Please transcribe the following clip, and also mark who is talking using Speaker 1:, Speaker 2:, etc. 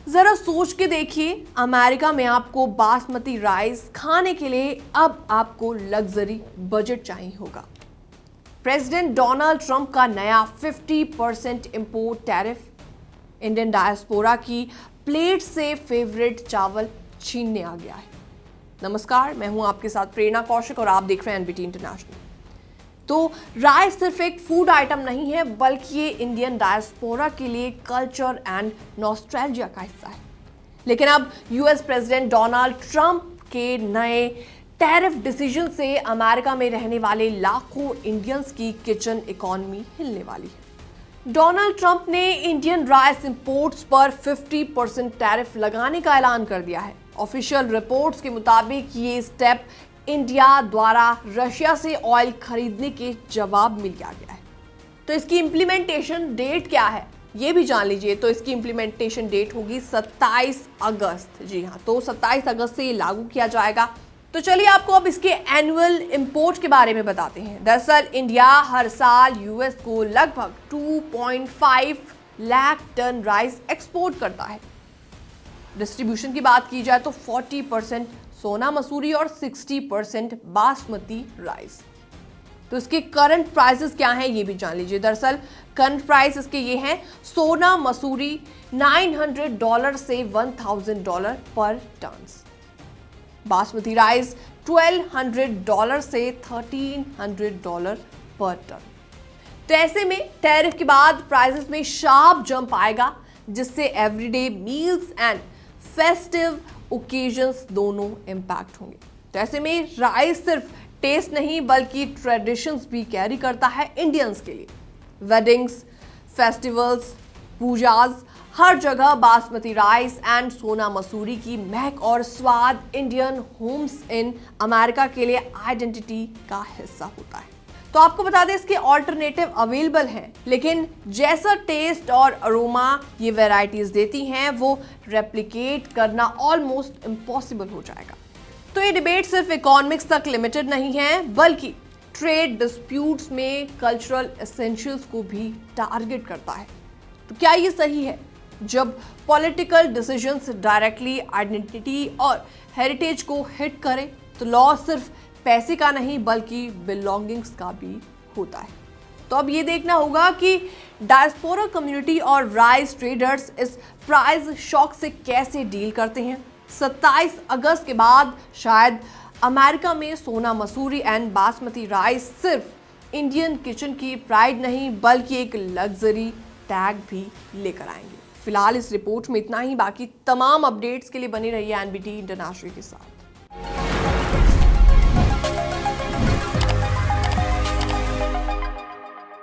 Speaker 1: जरा सोच के देखिए, अमेरिका में आपको बासमती राइस खाने के लिए अब आपको लग्जरी बजट चाहिए होगा। प्रेसिडेंट डोनाल्ड ट्रंप का नया 50% इंपोर्ट टैरिफ इंडियन डायस्पोरा की प्लेट से फेवरेट चावल छीनने आ गया है। नमस्कार, मैं हूं आपके साथ प्रेरणा कौशिक और आप देख रहे हैं एनबीटी इंटरनेशनल। तो राइस सिर्फ एक फूड आइटम नहीं है, बल्कि ये इंडियन डायस्पोरा के लिए कल्चर एंड नॉस्टैल्जिया का हिस्सा है। लेकिन अब यूएस प्रेसिडेंट डोनाल्ड ट्रंप के नए टैरिफ डिसीजन से अमेरिका में रहने वाले लाखों इंडियंस की किचन इकोनॉमी हिलने वाली है। डोनाल्ड ट्रंप ने इंडियन राइस इंपोर्ट्स पर 50% टैरिफ लगाने का ऐलान कर दिया है। ऑफिशियल रिपोर्ट्स के मुताबिक ये स्टेप इंडिया द्वारा रशिया से ऑयल खरीदने के जवाब में लिया गया है। तो इसकी इंप्लीमेंटेशन डेट क्या है ये भी जान लीजिए। तो इसकी इंप्लीमेंटेशन डेट होगी 27 अगस्त। जी हाँ, तो 27 अगस्त से ये लागू किया जाएगा। तो चलिए आपको अब इसके एनुअल इंपोर्ट के बारे में बताते हैं। दरअसल इंडिया हर साल यूएस को लगभग 2.5 लाख टन राइस एक्सपोर्ट करता है। डिस्ट्रीब्यूशन की बात की जाए तो 40% सोना मसूरी और 60% बासमती राइस। तो इसके करंट प्राइसेस क्या हैं ये भी जान लीजिए। दरअसल करंट प्राइस इसके ये हैं, सोना मसूरी $900 से $1000 पर टन, बासमती राइस $1200 से $1300 पर टन। तो ऐसे में टैरिफ के बाद प्राइसेस में शार्प जंप आएगा, जिससे everyday meals and festive occasions दोनों इंपैक्ट होंगे। तो ऐसे में राइस सिर्फ टेस्ट नहीं बल्कि ट्रेडिशंस भी कैरी करता है इंडियंस के लिए। वेडिंग्स, फेस्टिवल्स, पूजाज, हर जगह बासमती राइस एंड सोना मसूरी की महक और स्वाद इंडियन होम्स इन अमेरिका के लिए आइडेंटिटी का हिस्सा होता है। तो आपको बता दें इसके ऑल्टरनेटिव अवेलेबल हैं, लेकिन जैसा टेस्ट और अरोमा ये वैरायटीज देती हैं वो रेप्लिकेट करना ऑलमोस्ट इम्पॉसिबल हो जाएगा। तो ये डिबेट सिर्फ इकोनॉमिक्स तक लिमिटेड नहीं है, बल्कि ट्रेड डिस्प्यूट्स में कल्चरल एसेंशियल्स को भी टारगेट करता है। तो क्या ये सही है जब पॉलिटिकल डिसीजंस डायरेक्टली आइडेंटिटी और हेरिटेज को हिट करें? तो लॉ सिर्फ पैसे का नहीं बल्कि बिलोंगिंग्स का भी होता है। तो अब ये देखना होगा कि डायस्पोरा कम्युनिटी और राइस ट्रेडर्स इस प्राइस शॉक से कैसे डील करते हैं। 27 अगस्त के बाद शायद अमेरिका में सोना मसूरी एंड बासमती राइस सिर्फ इंडियन किचन की प्राइड नहीं बल्कि एक लग्जरी टैग भी लेकर आएंगे। फिलहाल इस रिपोर्ट में इतना ही। बाकी तमाम अपडेट्स के लिए बने रहिए एनबीटी इंटरनेशनल के साथ।